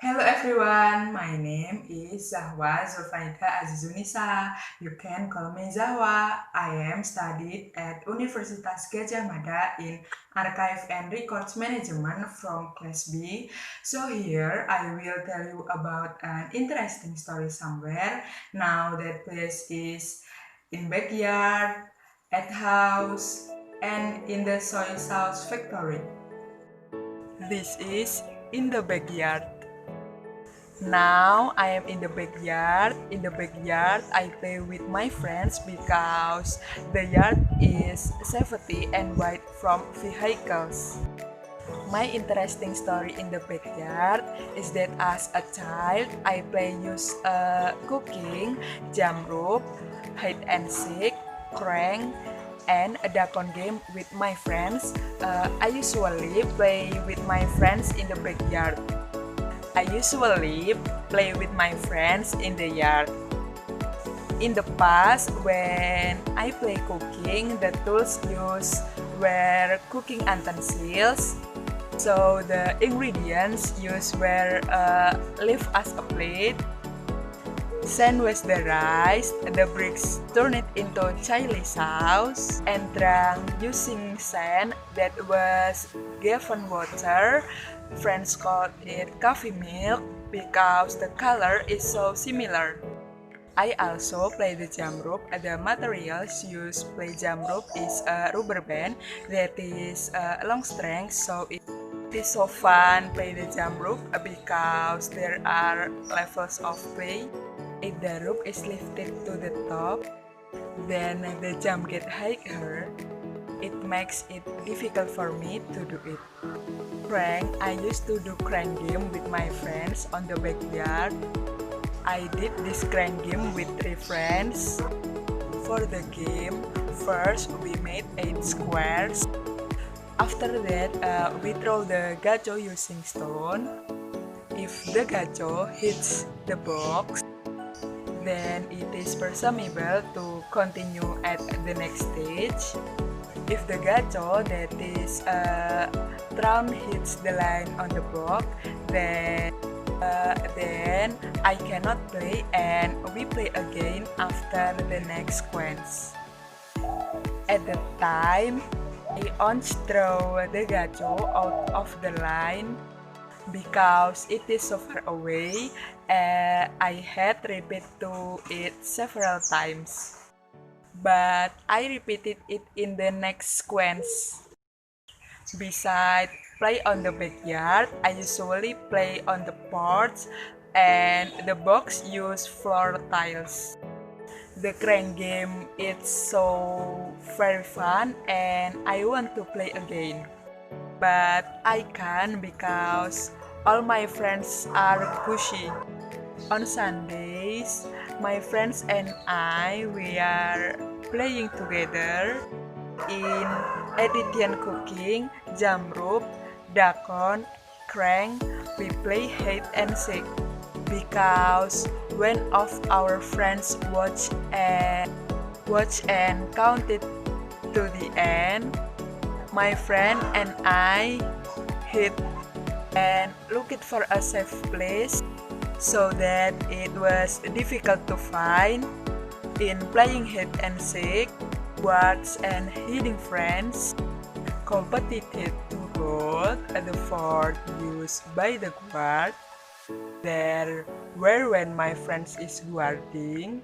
Hello everyone, my name is Zulfanida Azizunnisa. You can call me Zahwa. I am studied at Universitas Gadjah Mada in Archive and Records Management from Class B. So here I will tell you about an interesting story somewhere. Now that place is in backyard, at house, and in the soy sauce factory. This is in the backyard. Now I am in the backyard. In the backyard, I play with my friends because the yard is safety and wide from vehicles. My interesting story in the backyard is that as a child, I play use cooking, jump rope, hide and seek, crank, and a duck-on game with my friends. I usually play with my friends in the backyard. I usually play with my friends in the yard. In the past, when I play cooking, the tools used were cooking utensils. So the ingredients used were leaf as a plate, sand was the rice, the bricks turn it into chili sauce, and drunk using sand that was given water. Friends called it coffee milk because the color is so similar. I also play the jump rope. The materials used to play jump rope is a rubber band that is a long string, so it is so fun play the jump rope because there are levels of play. If the rope is lifted to the top, then the jump get higher. It makes it difficult for me to do it. Crank, I used to do crank game with my friends on the backyard. I did this crank game with 3 friends. For the game, first we made 8 squares. After that, we throw the Gadjah using stone. If the Gadjah hits the box, then it is presumable to continue at the next stage. If the Gadjah that is thrown hits the line on the box, then I cannot play and we play again after the next sequence. At the time, I once throw the Gadjah out of the line because it is so far away. I had repeat to it several times, but I repeated it in the next sequence. Besides play on the backyard, I usually play on the porch and the box use floor tiles. The crane game is so very fun and I want to play again. But I can't because all my friends are pushy. On Sundays, my friends and we are playing together in addition cooking, jump rope, duck-on, crank. We play hide and seek because one of our friends watch and counted to the end. My friend and I hid and looked for a safe place so that it was difficult to find. In playing hide and seek, guards and hiding friends competed to hold the fort used by the guard. There were when my friends is guarding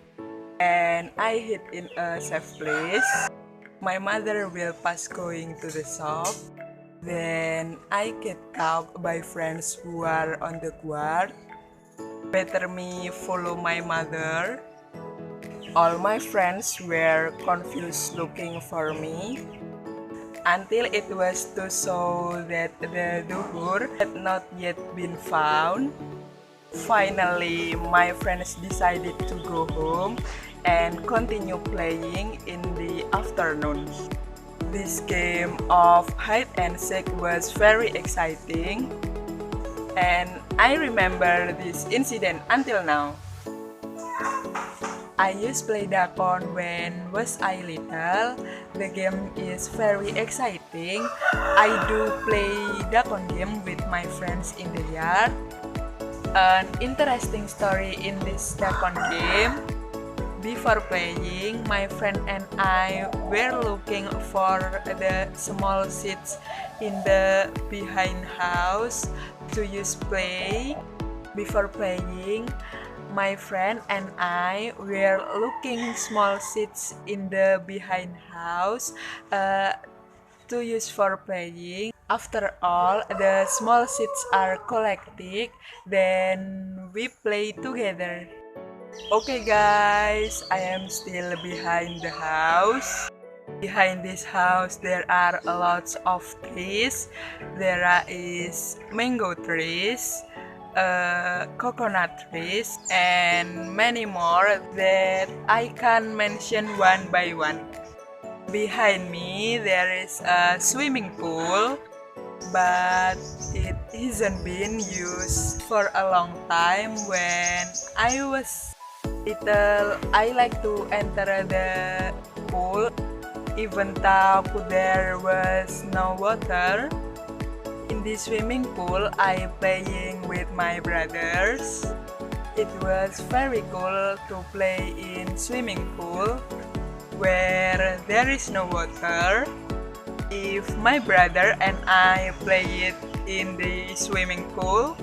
and I hid in a safe place. My mother will pass going to the shop. Then I get caught by friends who are on the guard. Better me follow my mother. All my friends were confused looking for me until it was too so that the duhur had not yet been found. Finally, my friends decided to go home and continue playing in the afternoon. This game of hide and seek was very exciting, and I remember this incident until now. I used to play duck-on when was I little. The game is very exciting. I do play duck-on game with my friends in the yard. An interesting story in this second game. Before playing, my friend and I were looking for the small seats in the behind house to use play. Before playing, my friend and I were looking small seats in the behind house to use for playing. After all, the small seats are collected, then we play together. Okay guys, I am still behind the house. Behind this house there are lots of trees. There is mango trees, coconut trees, and many more that I can mention one by one. Behind me there is a swimming pool, but it hasn't been used for a long time. When I was little, I like to enter the pool even though there was no water. In this swimming pool, I playing with my brothers. It was very cool to play in swimming pool where there is no water. If my brother and I play it in the swimming pool,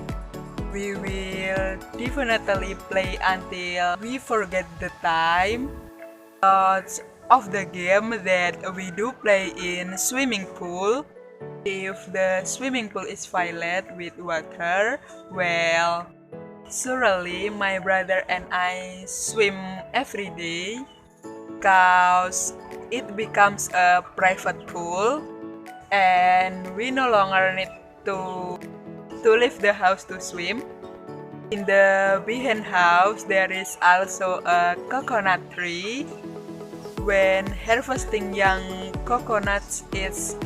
we will definitely play until we forget the time. Lots of the game that we do play in swimming pool, if the swimming pool is filled with water, well, surely my brother and I swim every day, because it becomes a private pool and we no longer need to leave the house to swim. In the behind house there is also a coconut tree. When harvesting young coconuts, it's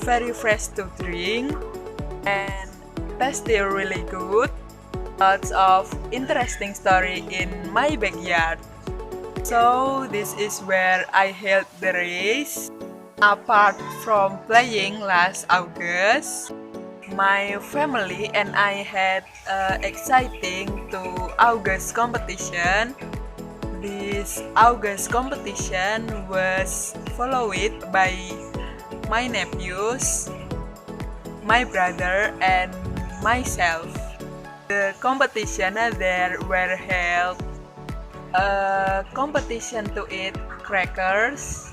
very fresh to drink and tasty really good. Lots of interesting story in my backyard. So this is where I held the race. Apart from playing last August, my family and I had exciting to August competition. This August competition was followed by my nephews, my brother, and myself. The competition there were held a competition to eat crackers,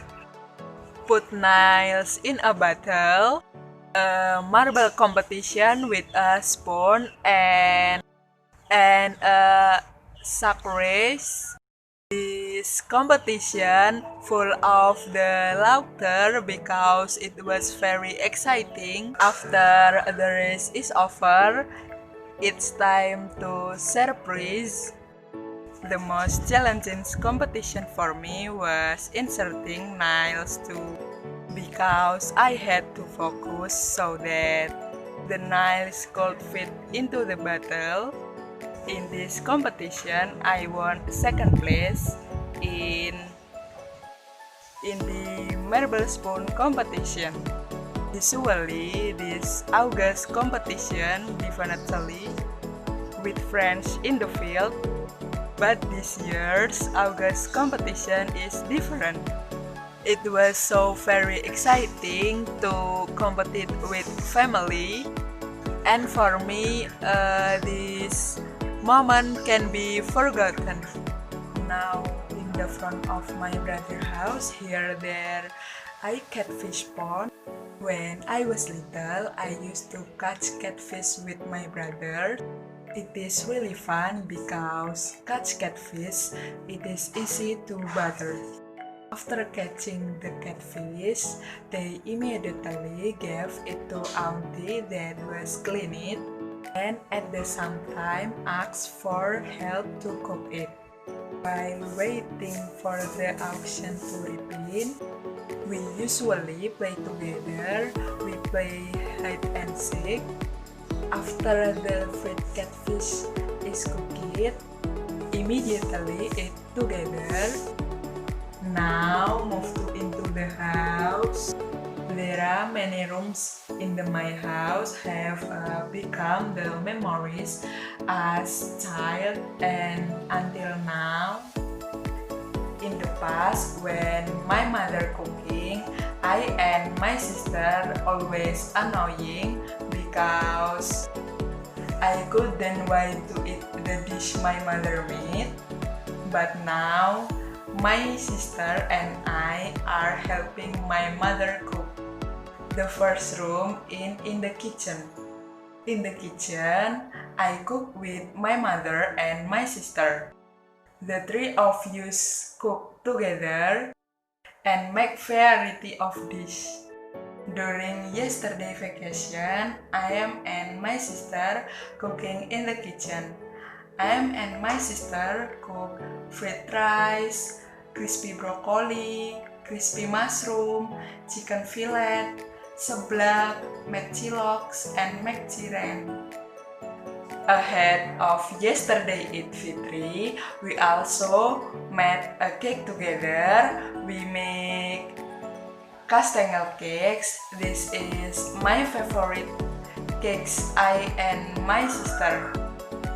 put nails in a bottle, a marble competition with a spoon, and a sack race. This competition full of the laughter because it was very exciting. After the race is over, it's time to surprise. The most challenging competition for me was inserting nails too, because I had to focus so that the nails could fit into the bottle. In this competition, I won second place in the marble spoon competition. Usually, this August competition definitely with friends in the field, but this year's August competition is different. It was so very exciting to compete with family, and for me, this moment can be forgotten. Now, in the front of my brother's house, here there I catfish pond. When I was little, I used to catch catfish with my brother. It is really fun because catch catfish, it is easy to butter. After catching the catfish, they immediately gave it to auntie that was clean it, and at the same time asked for help to cook it. While waiting for the auction to repeat, we usually play together. We play hide and seek. After the fried catfish is cooked, immediately eat together. Now move into the house. There are many rooms in my house have become the memories as child and until now. In the past, when my mother cooking, I and my sister always annoying because I couldn't wait to eat the dish my mother made. But now, my sister and I are helping my mother cook the first room in the kitchen. In the kitchen, I cook with my mother and my sister. The three of us cook together and make variety of dish. During yesterday vacation, I am and my sister cooking in the kitchen. I am and my sister cook fried rice, crispy broccoli, crispy mushroom, chicken fillet, seblak, mac cilok, and mac cireng. Ahead of yesterday Eid Fitri, we also made a cake together. We make castengel cakes. This is my favorite cakes I and my sister.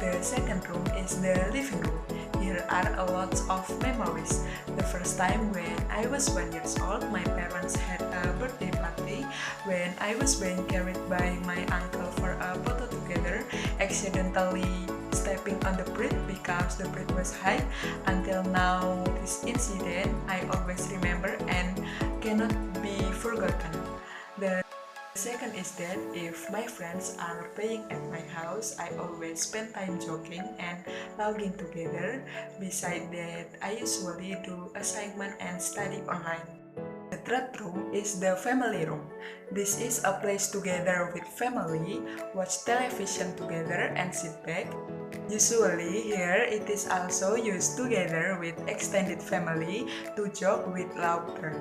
The second room is the living room. Here are a lot of memories. The first time when I was 1 year old, my parents had a birthday party when I was being carried by my uncle for a photo together, accidentally stepping on the bread because the bread was high. Until now, this incident I always remember and cannot be forgotten. The second is that if my friends are playing at my house, I always spend time joking and laughing together. Besides that, I usually do assignment and study online. The third room is the family room. This is a place together with family, watch television together and sit back. Usually here it is also used together with extended family to joke with laughter.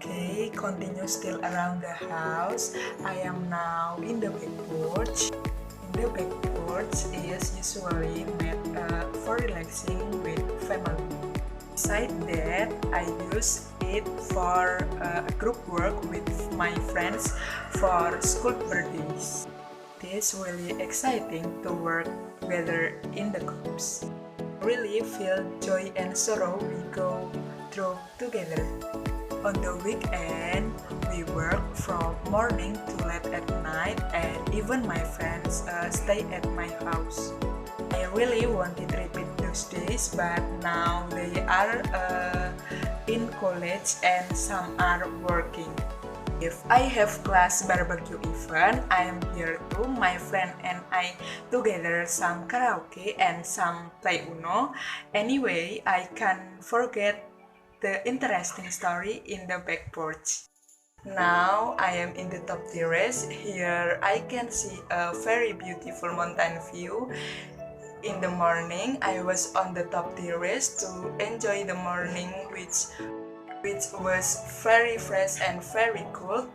Okay, continue still around the house. I am now in the back porch. The back porch is usually made for relaxing with family. Besides that, I use it for group work with my friends for school birthdays. It is really exciting to work together in the groups. Really feel joy and sorrow we go through together. On the weekend, we work from morning to late at night and even my friends stay at my house. I really wanted to repeat those days, but now they are in college and some are working. If I have class barbecue event, I am here too. My friend and I together some karaoke and some play Uno. Anyway, I can't forget the interesting story in the back porch. Now I am in the top terrace. Here I can see a very beautiful mountain view. In the morning I was on the top terrace to enjoy the morning which was very fresh and very cool.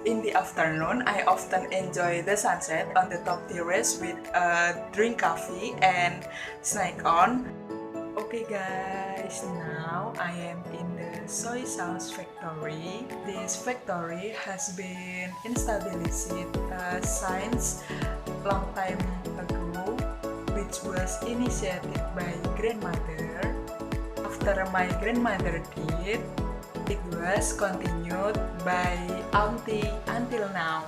In the afternoon I often enjoy the sunset on the top terrace with a drink coffee and snack on. Okay guys, now I am in the soy sauce factory. This factory has been established since long time ago, which was initiated by grandmother. After my grandmother died, it was continued by auntie until now.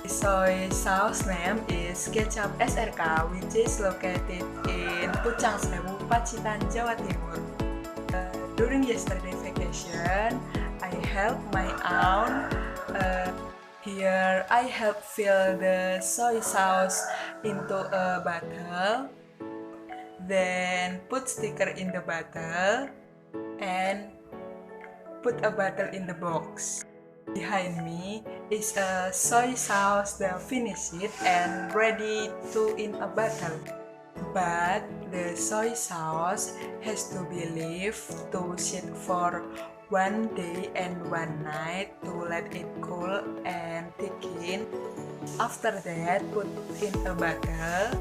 The soy sauce name is Gadjah SRK, which is located in Pucang Sewu, Pacitan, Jawa Timur. During yesterday vacation, I helped my aunt. Here I help fill the soy sauce into a bottle, then put sticker in the bottle, and put a bottle in the box. Behind me is a soy sauce that finished and ready to in a bottle. But the soy sauce has to be left to sit for 1 day and 1 night to let it cool and thicken. After that, put in a bottle.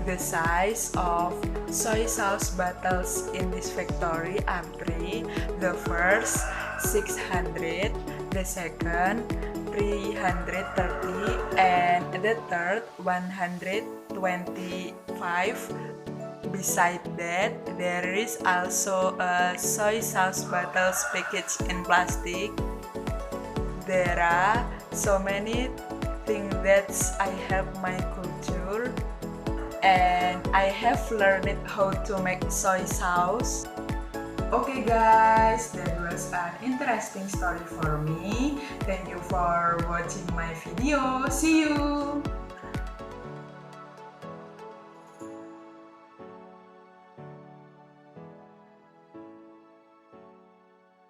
The size of soy sauce bottles in this factory are 3. The first 600, the second 330 and the third 125. Beside that, there is also a soy sauce bottles packaged in plastic. There are so many things that I help my culture, and I have learned how to make soy sauce. Okay guys, that was an interesting story for me. Thank you for watching my video. See you!